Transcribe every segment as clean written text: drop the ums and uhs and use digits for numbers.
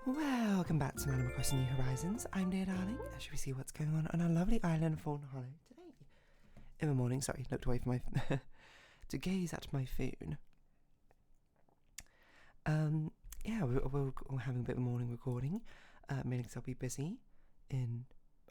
Welcome back to Animal Crossing New Horizons. I'm dear darling, as we see what's going on our lovely island of Fawnhallow today. In the morning, sorry, looked away from my to gaze at my phone. Yeah, we're having a bit of a morning recording, meaning I'll be busy in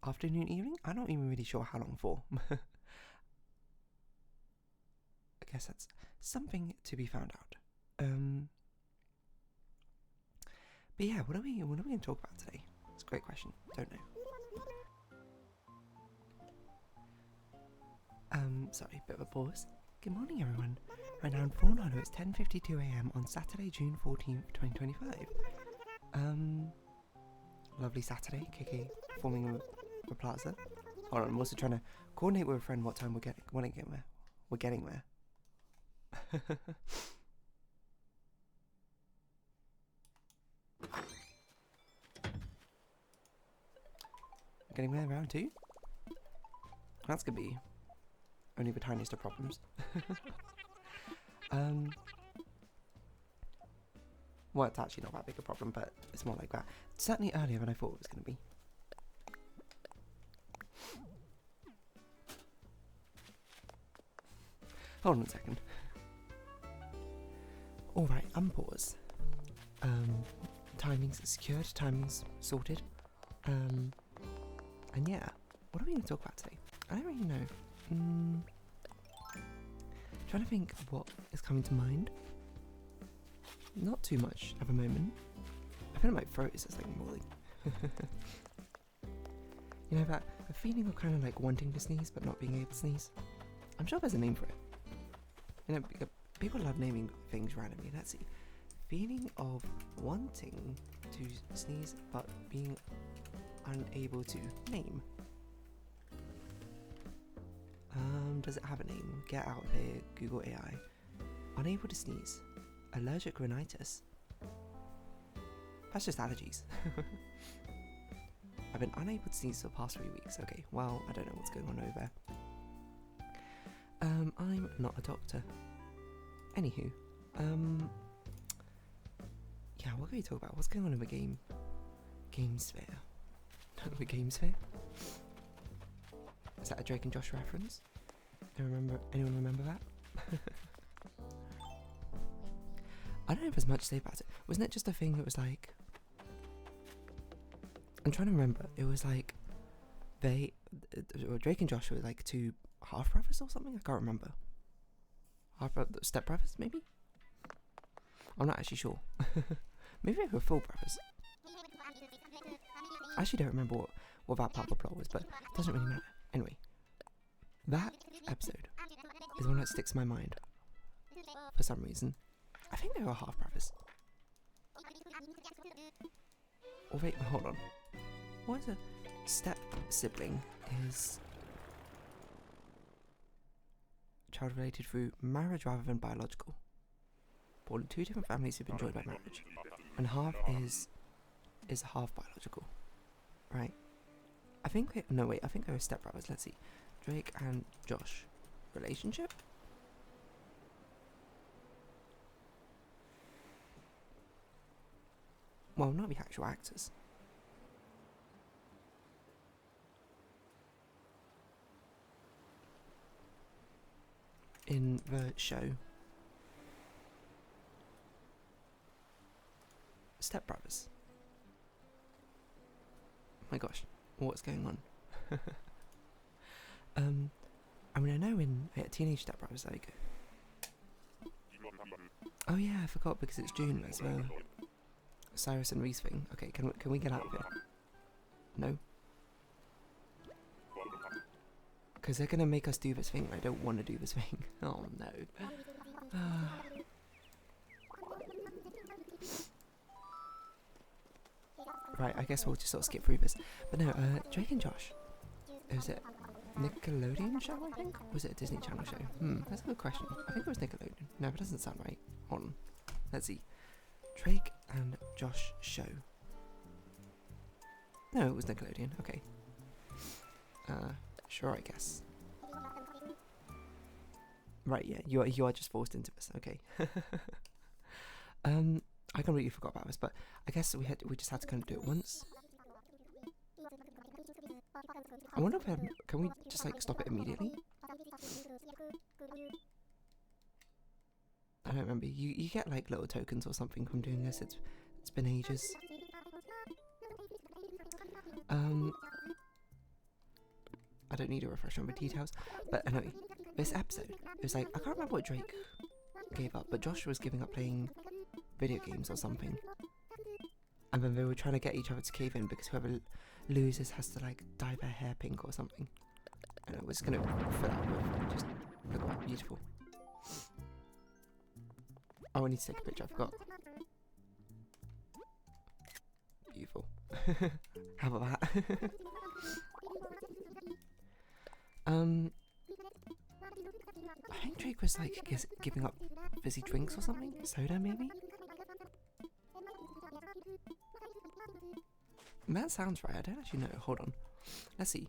afternoon, evening. I'm not even really sure how long for. I guess that's something to be found out. But yeah, what are we going to talk about today? It's a great question. Don't know. Sorry, bit of a pause. Good morning, everyone. Right now in Fawnhallow, it's 10:52 AM on Saturday, June 14th, 2025. Lovely Saturday, Kiki forming the plaza. Hold on, I'm also trying to coordinate with a friend what time we're getting there. We're getting there. Getting there round 2? That's gonna be only the tiniest of problems. Well, it's actually not that big a problem, but it's more like that. It's certainly earlier than I thought it was gonna be. Hold on a second. Alright, unpause. Timing's secured, timing's sorted. And yeah, what are we going to talk about today? I don't really know. Trying to think of what is coming to mind. Not too much at the moment. I feel like my throat is just like more like you know, that a feeling of kind of like wanting to sneeze but not being able to sneeze. I'm sure there's a name for it. You know, people love naming things randomly. Let's see. Feeling of wanting to sneeze but being unable to name. Does it have a name? Get out of here, Google AI. Unable to sneeze. Allergic rhinitis. That's just allergies. I've been unable to sneeze for the past 3 weeks. Okay, well, I don't know what's going on over there. I'm not a doctor. Anywho, yeah, what can we talk about? What's going on in the game sphere? The game sphere? Is that a Drake and Josh reference? Anyone remember that? I don't know if there's much to say about it. Wasn't it just a thing that was like... I'm trying to remember. It was like... Drake and Josh were like two half-brothers or something? I can't remember. Step-brothers, maybe? I'm not actually sure. Maybe they were full brothers. I actually don't remember what that part of the plot was, but it doesn't really matter. Anyway, that episode is one that sticks in my mind for some reason. I think they were half brothers. Or wait, hold on. What is a step sibling? Is child related through marriage rather than biological. Born in two different families who've been joined by marriage, and half is half biological, right? I think they were stepbrothers. Let's see, Drake and Josh, relationship. Well, not the actual actors. In the show, stepbrothers. Oh my gosh, what's going on? I mean, I know in Teenage Stepbrothers, there you go. Oh yeah, I forgot because it's June as well. Cyrus and Reese thing. Okay, can we get out of here? No. Because they're gonna make us do this thing. I don't want to do this thing. Oh no. Right, I guess we'll just sort of skip through this. But no, Drake and Josh. Was it Nickelodeon show, I think? Or was it a Disney Channel show? That's a good question. I think it was Nickelodeon. No, that doesn't sound right. Hold on. Let's see. Drake and Josh show. No, it was Nickelodeon. Okay. Sure, I guess. Right, yeah, you are just forced into this. Okay. I completely forgot about this, but I guess we just had to kind of do it once. I wonder if can we just like stop it immediately? I don't remember. You get like little tokens or something from doing this. It's been ages. I don't need a refresher on the details, but anyway, this episode, it was like, I can't remember what Drake gave up, but Josh was giving up playing video games or something. And then they were trying to get each other to cave in because whoever loses has to like dye their hair pink or something. And I was gonna fill out with just look quite beautiful. Oh, I need to take a picture, I forgot. Beautiful. How about that? I think Drake was like giving up fizzy drinks or something? Soda maybe? That sounds right, I don't actually know. Hold on. Let's see.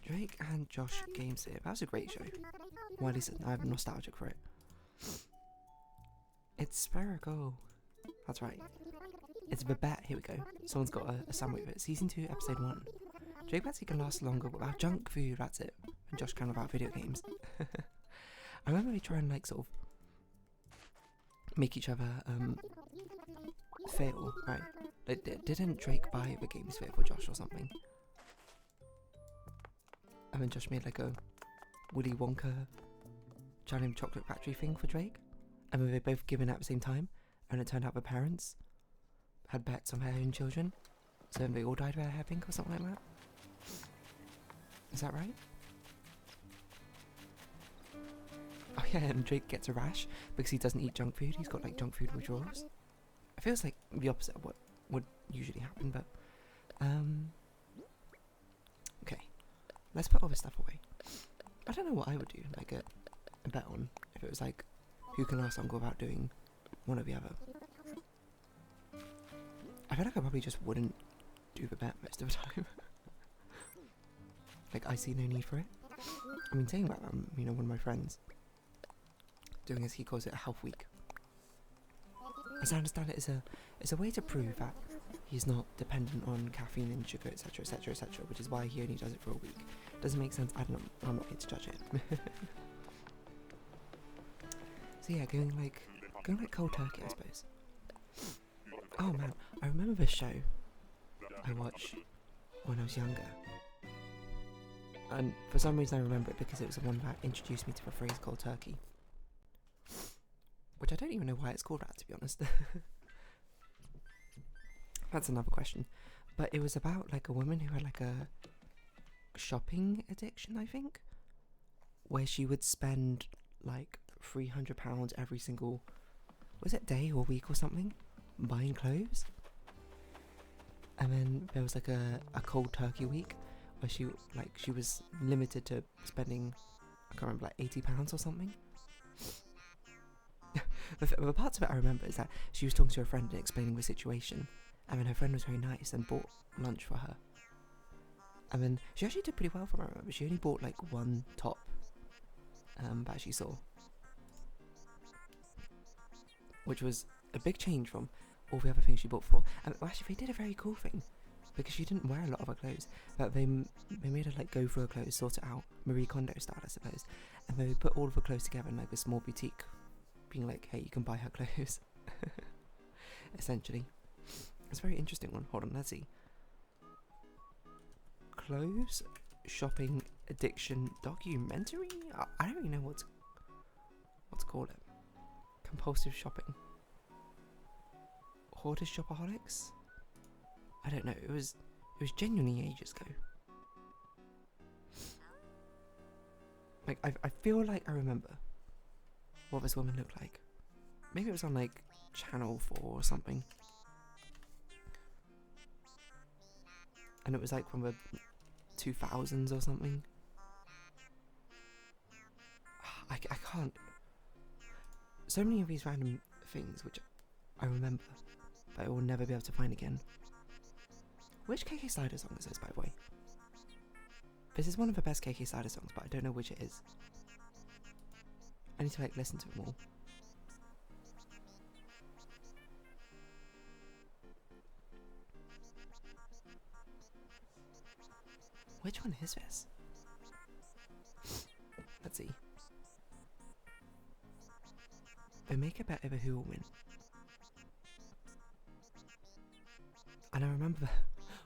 Drake and Josh Games here. That was a great show. Well, at least I'm nostalgic for it. It's spherical. That's right. It's the bet. Here we go. Someone's got a summary of it. Season 2, episode 1. Drake Patsy can last longer without junk food, that's it. And Josh can without video games. I remember they try and like sort of make each other fail, right? Like, didn't Drake buy the games for Josh or something? And then Josh made like a Willy Wonka Charlie Chocolate Factory thing for Drake. And then they both given at the same time. And it turned out the parents had bets on their own children. So then they all dyed their hair pink or something like that. Is that right? Oh yeah, and Drake gets a rash because he doesn't eat junk food. He's got like junk food withdrawals. It feels like the opposite of what would usually happen, but okay. Let's put all this stuff away. I don't know what I would do, like a bet on, if it was like who can last longer without doing one or the other. I feel like I probably just wouldn't do the bet most of the time. Like, I see no need for it. I mean, saying that, you know, one of my friends doing, as he calls it, a health week. As I understand it, is a way to prove that he's not dependent on caffeine and sugar, etc., etc., etc., which is why he only does it for a week. Doesn't make sense. I don't know. I'm not here to judge it. So yeah, going like cold turkey, I suppose. Oh man, I remember this show I watched when I was younger. And for some reason I remember it because it was the one that introduced me to the phrase cold turkey. Which I don't even know why it's called that, to be honest. That's another question. But it was about like a woman who had like a shopping addiction, I think. Where she would spend like £300 every single, was it day or week or something, buying clothes. And then there was like a cold turkey week where she was limited to spending, I can't remember, like £80 or something. The parts of it I remember is that she was talking to her friend and explaining the situation, and then her friend was very nice and bought lunch for her. And then she actually did pretty well from what I remember. She only bought like one top that she saw, which was a big change from all the other things she bought for. And actually they did a very cool thing, because she didn't wear a lot of her clothes, but they made her like go through her clothes, sort it out, Marie Kondo style I suppose, and they put all of her clothes together in like a small boutique, being like, hey, you can buy her clothes. Essentially. It's a very interesting one. Hold on, let's see. Clothes shopping addiction documentary? I don't really know what to call it. Compulsive shopping. Hoarders shopaholics? I don't know. It was genuinely ages ago. Like I feel like I remember what this woman looked like. Maybe it was on like Channel 4 or something. And it was like from the 2000s or something. I can't. So many of these random things which I remember, but I will never be able to find again. Which KK Slider song is this, by the way? This is one of the best KK Slider songs, but I don't know which it is. I need to like listen to them all. Which one is this? Let's see. They make a bet over who will win. And I remember...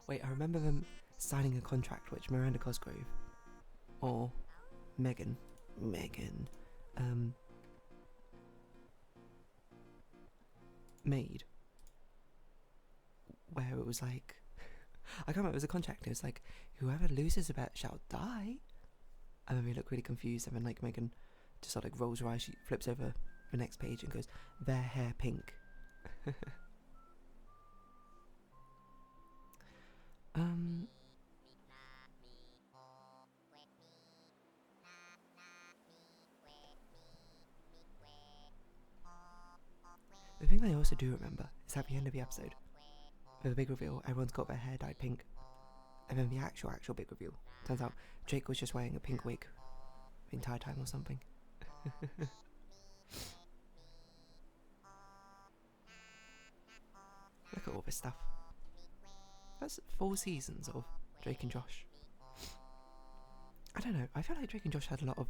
Wait, I remember them signing a contract which Miranda Cosgrove or Megan made, where it was like, I can't remember, it was a contract, it was like, whoever loses a bet shall die. And then we look really confused, and then like Megan just sort of like rolls her eyes, she flips over the next page and goes, their hair pink. The thing I also do remember is at the end of the episode, with the big reveal, everyone's got their hair dyed pink. And then the actual big reveal, turns out Jake was just wearing a pink wig the entire time or something. Look at all this stuff. That's 4 seasons of Drake and Josh. I don't know, I feel like Drake and Josh had a lot of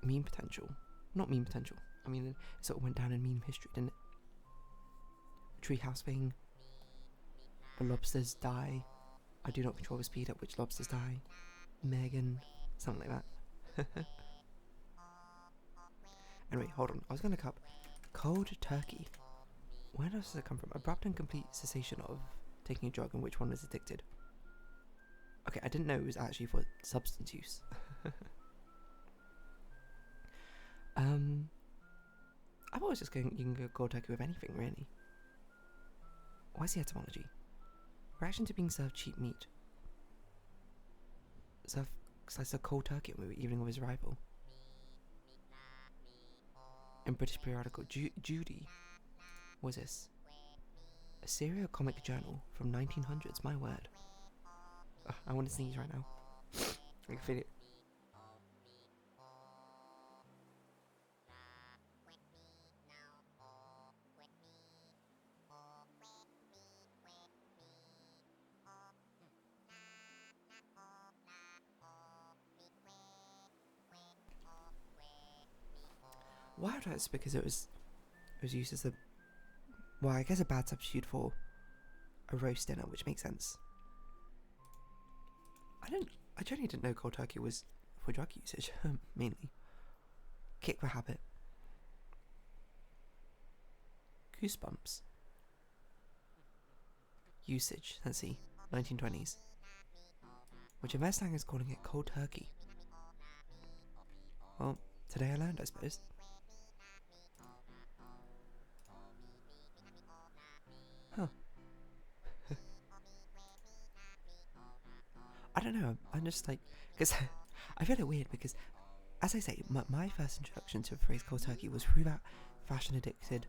meme potential. Not meme potential, I mean it sort of went down in meme history, didn't it? Treehouse thing. The lobsters die. I do not control the speed at which lobsters die. Megan. Something like that. Anyway, hold on. I was going to look up cold turkey. Where does it come from? Abrupt and complete cessation of taking a drug, and which one is addicted? Okay, I didn't know it was actually for substance use. I've always just going, you can go cold turkey with anything, really. Why's the etymology? Reaction to being served cheap meat. Serve slice of cold turkey on the evening of his arrival. In British periodical Judy, was this? A serial comic journal from 1900s, my word. Ugh, I want to sneeze right now. I can feel it. Wild rice because it was used as a, well, I guess a bad substitute for a roast dinner, which makes sense. I generally didn't know cold turkey was for drug usage, mainly. Kick the habit. Goosebumps. Usage, let's see, 1920s. Which in slang is calling it cold turkey. Well, today I learned, I suppose. Huh. I don't know, I'm just like, because I feel it weird because, as I say, my first introduction to the phrase cold turkey was through that fashion addicted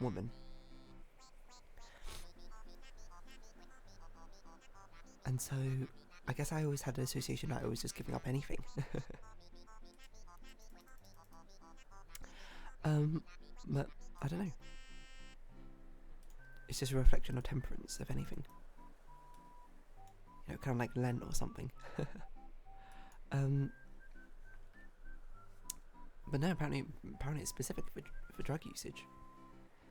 woman. And so, I guess I always had an association that I was just giving up anything. But, I don't know. It's just a reflection of temperance, if anything. You know, kind of like Lent or something. But no, apparently it's specific for drug usage.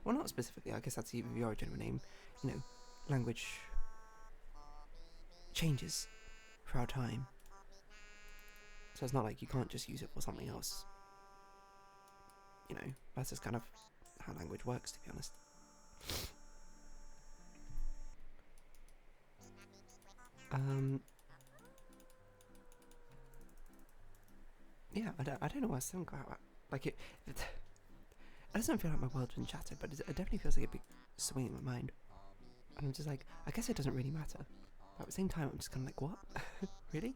Well, not specifically, I guess that's even the origin of the name. You know, language changes throughout time. So it's not like you can't just use it for something else. You know, that's just kind of how language works, to be honest. Yeah, I don't know why I still got that. Like it doesn't feel like my world's been shattered, but it definitely feels like a big swing in my mind. And I'm just like, I guess it doesn't really matter. But at the same time, I'm just kind of like, what? Really?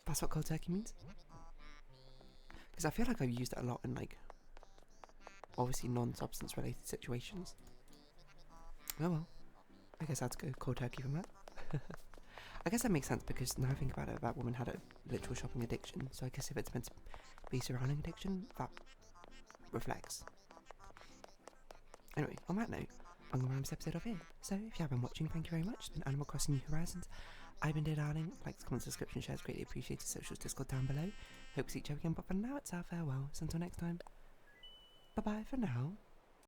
That's what cold turkey means? Because I feel like I've used it a lot in like, obviously non-substance related situations. Oh well, I guess I had to go cold turkey from that. I guess that makes sense because now I think about it, that woman had a literal shopping addiction, so I guess if it's meant to be surrounding addiction, that reflects. Anyway, on that note, I'm going to round this episode off here. So if you have been watching, thank you very much. It's been Animal Crossing New Horizons. I've been Dear Darling. Likes, comments, subscription, shares, greatly appreciated. Socials, Discord down below. Hope to see each other again, but for now it's our farewell. So until next time, bye bye for now.